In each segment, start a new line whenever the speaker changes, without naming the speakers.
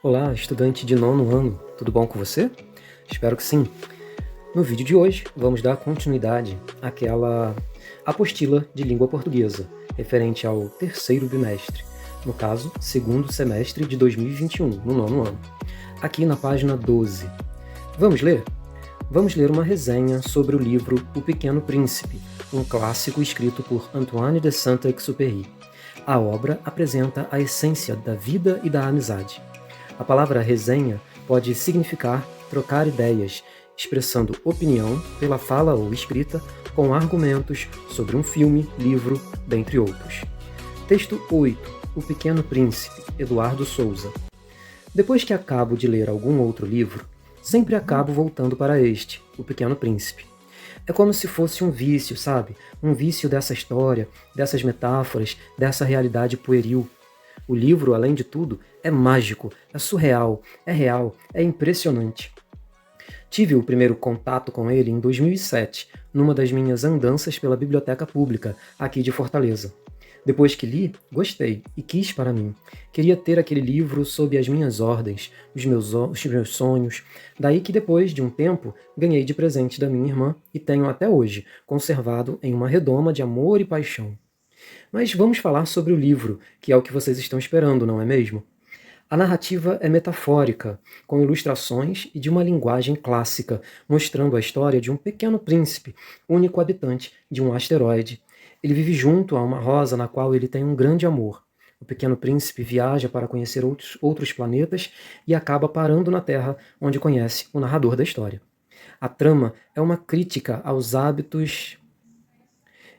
Olá, estudante de nono ano, tudo bom com você? Espero que sim. No vídeo de hoje, vamos dar continuidade àquela apostila de língua portuguesa, referente ao terceiro bimestre, no caso, segundo semestre de 2021, no nono ano. Aqui na página 12. Vamos ler? Vamos ler uma resenha sobre o livro O Pequeno Príncipe, um clássico escrito por Antoine de Saint-Exupéry. A obra apresenta a essência da vida e da amizade. A palavra resenha pode significar trocar ideias, expressando opinião pela fala ou escrita com argumentos sobre um filme, livro, dentre outros. Texto 8. O Pequeno Príncipe, Eduardo Souza. Depois que acabo de ler algum outro livro, sempre acabo voltando para este, O Pequeno Príncipe. É como se fosse um vício, sabe? Um vício dessa história, dessas metáforas, dessa realidade pueril. O livro, além de tudo, é mágico, é surreal, é real, é impressionante. Tive o primeiro contato com ele em 2007, numa das minhas andanças pela biblioteca pública, aqui de Fortaleza. Depois que li, gostei e quis para mim. Queria ter aquele livro sob as minhas ordens, os meus sonhos. Daí que depois de um tempo, ganhei de presente da minha irmã e tenho até hoje, conservado em uma redoma de amor e paixão. Mas vamos falar sobre o livro, que é o que vocês estão esperando, não é mesmo? A narrativa é metafórica, com ilustrações e de uma linguagem clássica, mostrando a história de um pequeno príncipe, único habitante de um asteroide. Ele vive junto a uma rosa na qual ele tem um grande amor. O pequeno príncipe viaja para conhecer outros planetas e acaba parando na Terra, onde conhece o narrador da história. A trama é uma crítica aos hábitos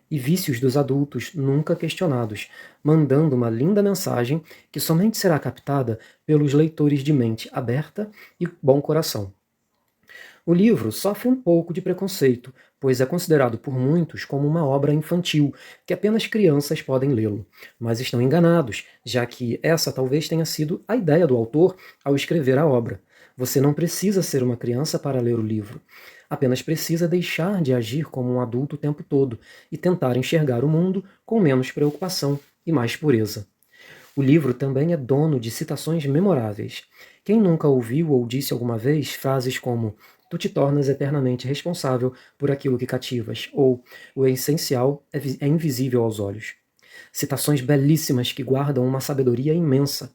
e vícios dos adultos nunca questionados, mandando uma linda mensagem que somente será captada pelos leitores de mente aberta e bom coração. O livro sofre um pouco de preconceito, pois é considerado por muitos como uma obra infantil, que apenas crianças podem lê-lo. Mas estão enganados, já que essa talvez tenha sido a ideia do autor ao escrever a obra. Você não precisa ser uma criança para ler o livro. Apenas precisa deixar de agir como um adulto o tempo todo e tentar enxergar o mundo com menos preocupação e mais pureza. O livro também é dono de citações memoráveis. Quem nunca ouviu ou disse alguma vez frases como "Tu te tornas eternamente responsável por aquilo que cativas" ou "O essencial é invisível aos olhos"? Citações belíssimas que guardam uma sabedoria imensa.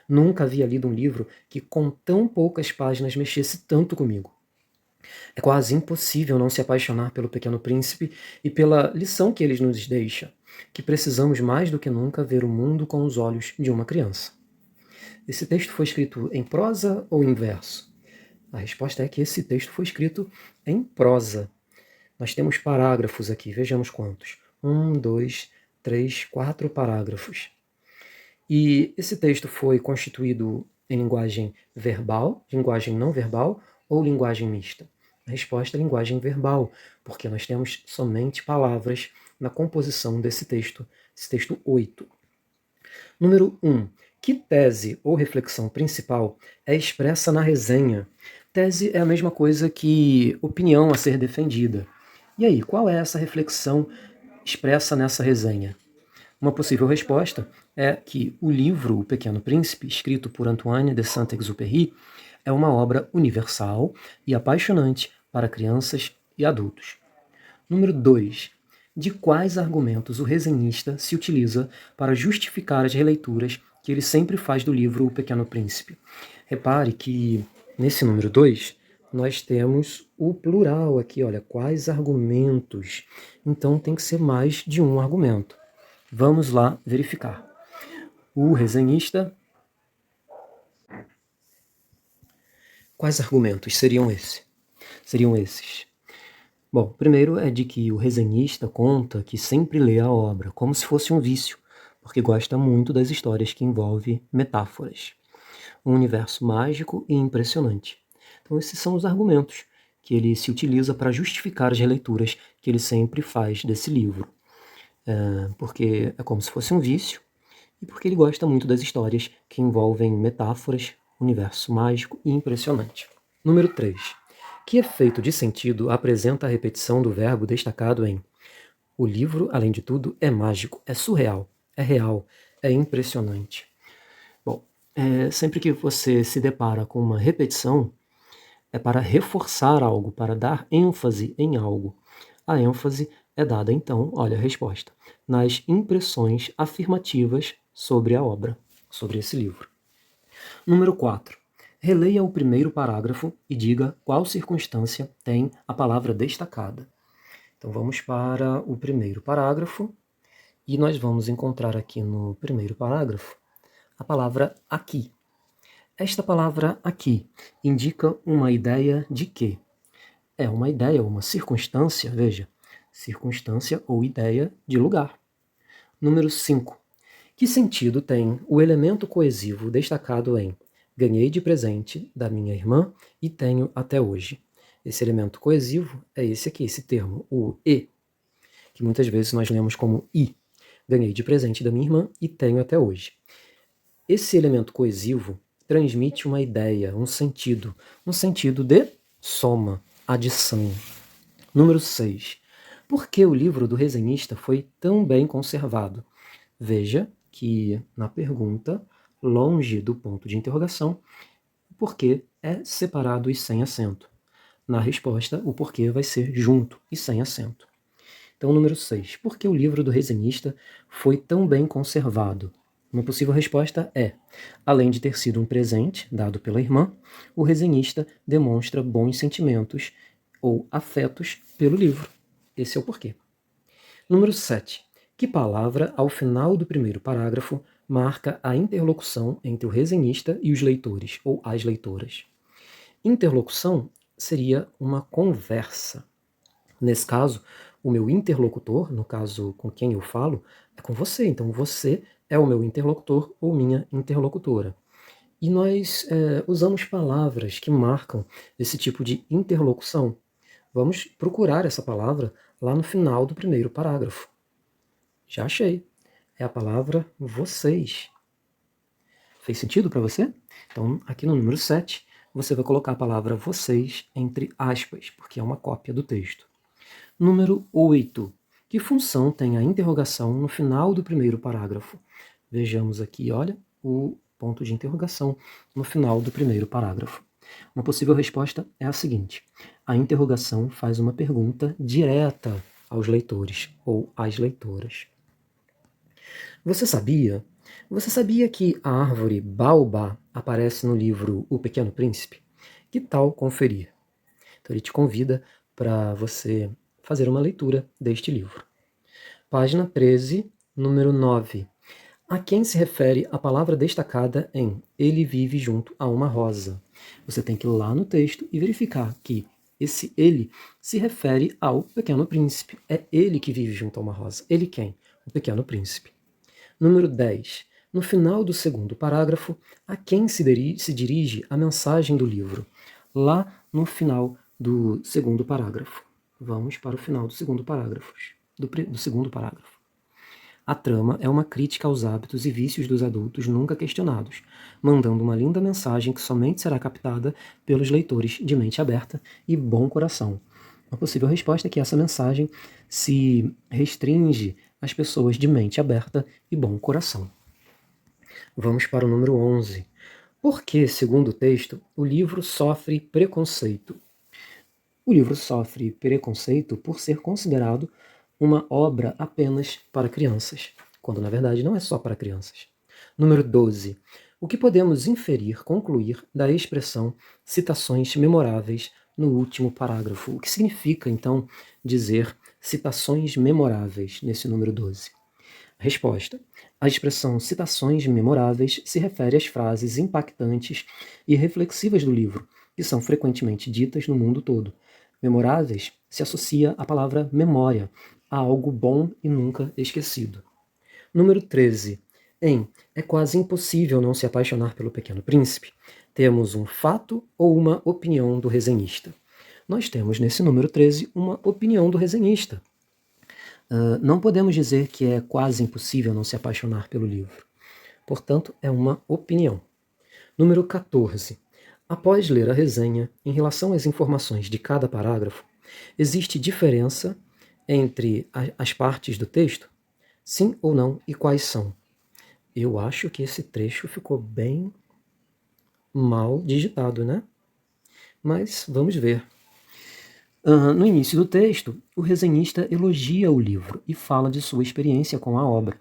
Nunca havia lido um livro que com tão poucas páginas mexesse tanto comigo. É quase impossível não se apaixonar pelo Pequeno Príncipe e pela lição que ele nos deixa, que precisamos mais do que nunca ver o mundo com os olhos de uma criança. Esse texto foi escrito em prosa ou em verso? A resposta é que esse texto foi escrito em prosa. Nós temos parágrafos aqui, vejamos quantos. 1, 2, 3, 4 parágrafos. E esse texto foi constituído em linguagem verbal, linguagem não verbal ou linguagem mista? A resposta é linguagem verbal, porque nós temos somente palavras na composição desse texto 8. Número 1. Que tese ou reflexão principal é expressa na resenha? Tese é a mesma coisa que opinião a ser defendida. E aí, qual é essa reflexão expressa nessa resenha? Uma possível resposta é que o livro O Pequeno Príncipe, escrito por Antoine de Saint-Exupéry, é uma obra universal e apaixonante para crianças e adultos. Número 2. De quais argumentos o resenhista se utiliza para justificar as releituras que ele sempre faz do livro O Pequeno Príncipe? Repare que nesse número 2 nós temos o plural aqui, olha, quais argumentos. Então tem que ser mais de um argumento. Vamos lá verificar. O resenhista. Quais argumentos seriam esses? Bom, primeiro é de que o resenhista conta que sempre lê a obra como se fosse um vício, porque gosta muito das histórias que envolvem metáforas. Um universo mágico e impressionante. Então esses são os argumentos que ele se utiliza para justificar as releituras que ele sempre faz desse livro. Porque é como se fosse um vício e porque ele gosta muito das histórias que envolvem metáforas, universo mágico e impressionante. Número 3. Que efeito de sentido apresenta a repetição do verbo destacado em "O livro, além de tudo, é mágico, é surreal, é real, é impressionante"? Bom, Sempre que você se depara com uma repetição, é para reforçar algo, para dar ênfase em algo. A ênfase é dada, então, olha a resposta, nas impressões afirmativas sobre a obra, sobre esse livro. Número 4. Releia o primeiro parágrafo e diga qual circunstância tem a palavra destacada. Então vamos para o primeiro parágrafo e nós vamos encontrar aqui no primeiro parágrafo a palavra aqui. Esta palavra aqui indica uma ideia de quê? É uma ideia, uma circunstância, veja, circunstância ou ideia de lugar. Número 5. Que sentido tem o elemento coesivo destacado em ganhei de presente da minha irmã e tenho até hoje? Esse elemento coesivo é esse aqui, esse termo, o e, que muitas vezes nós lemos como i. Ganhei de presente da minha irmã e tenho até hoje. Esse elemento coesivo transmite uma ideia, um sentido de soma, adição. Número 6. Por que o livro do resenhista foi tão bem conservado? Veja que na pergunta, longe do ponto de interrogação, o porquê é separado e sem acento. Na resposta, o porquê vai ser junto e sem acento. Então, número 6. Por que o livro do resenhista foi tão bem conservado? Uma possível resposta é: além de ter sido um presente dado pela irmã, o resenhista demonstra bons sentimentos ou afetos pelo livro. Esse é o porquê. Número 7. Que palavra, ao final do primeiro parágrafo, marca a interlocução entre o resenhista e os leitores ou as leitoras? Interlocução seria uma conversa. Nesse caso, o meu interlocutor, no caso com quem eu falo, é com você. Então, você é o meu interlocutor ou minha interlocutora. E nós usamos palavras que marcam esse tipo de interlocução. Vamos procurar essa palavra lá no final do primeiro parágrafo. Já achei. É a palavra vocês. Fez sentido para você? Então, aqui no número 7, você vai colocar a palavra vocês entre aspas, porque é uma cópia do texto. Número 8. Que função tem a interrogação no final do primeiro parágrafo? Vejamos aqui, olha, o ponto de interrogação no final do primeiro parágrafo. Uma possível resposta é a seguinte: a interrogação faz uma pergunta direta aos leitores ou às leitoras. Você sabia? Você sabia que a árvore baobá aparece no livro O Pequeno Príncipe? Que tal conferir? Então ele te convida para você fazer uma leitura deste livro. Página 13, número 9. A quem se refere a palavra destacada em ele vive junto a uma rosa? Você tem que ir lá no texto e verificar que esse ele se refere ao Pequeno Príncipe. É ele que vive junto a uma rosa. Ele quem? O Pequeno Príncipe. Número 10. No final do segundo parágrafo, a quem se dirige a mensagem do livro? Lá no final do segundo parágrafo. Vamos para o final do segundo parágrafo. Do segundo parágrafo. A trama é uma crítica aos hábitos e vícios dos adultos nunca questionados, mandando uma linda mensagem que somente será captada pelos leitores de mente aberta e bom coração. Uma possível resposta é que essa mensagem se restringe às pessoas de mente aberta e bom coração. Vamos para o número 11. Por que, segundo o texto, o livro sofre preconceito? O livro sofre preconceito por ser considerado uma obra apenas para crianças, quando na verdade não é só para crianças. Número 12. O que podemos inferir, concluir da expressão citações memoráveis no último parágrafo? O que significa, então, dizer citações memoráveis nesse número 12? Resposta. A expressão citações memoráveis se refere às frases impactantes e reflexivas do livro, que são frequentemente ditas no mundo todo. Memoráveis se associa à palavra memória, a algo bom e nunca esquecido. Número 13. É quase impossível não se apaixonar pelo Pequeno Príncipe. Temos um fato ou uma opinião do resenhista? Nós temos nesse número 13 uma opinião do resenhista. Não podemos dizer que é quase impossível não se apaixonar pelo livro. Portanto, é uma opinião. Número 14. Após ler a resenha, em relação às informações de cada parágrafo, existe diferença entre as partes do texto? Sim ou não? E quais são? Eu acho que esse trecho ficou bem Mal digitado, né? Mas vamos ver. No início do texto, o resenhista elogia o livro e fala de sua experiência com a obra.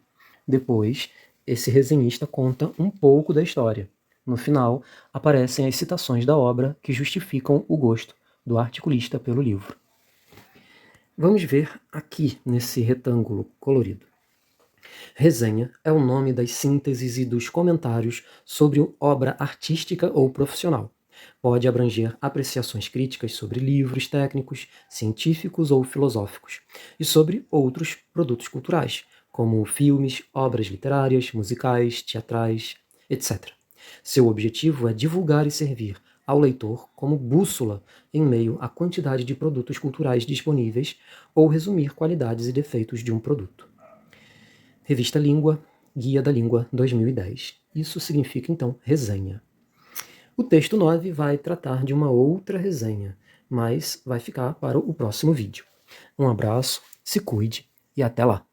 Depois, esse resenhista conta um pouco da história. No final, aparecem as citações da obra que justificam o gosto do articulista pelo livro. Vamos ver aqui nesse retângulo colorido. Resenha é o nome das sínteses e dos comentários sobre obra artística ou profissional. Pode abranger apreciações críticas sobre livros técnicos, científicos ou filosóficos, e sobre outros produtos culturais, como filmes, obras literárias, musicais, teatrais, etc. Seu objetivo é divulgar e servir ao leitor como bússola em meio à quantidade de produtos culturais disponíveis ou resumir qualidades e defeitos de um produto. Revista Língua, Guia da Língua 2010. Isso significa, então, resenha. O texto 9 vai tratar de uma outra resenha, mas vai ficar para o próximo vídeo. Um abraço, se cuide e até lá!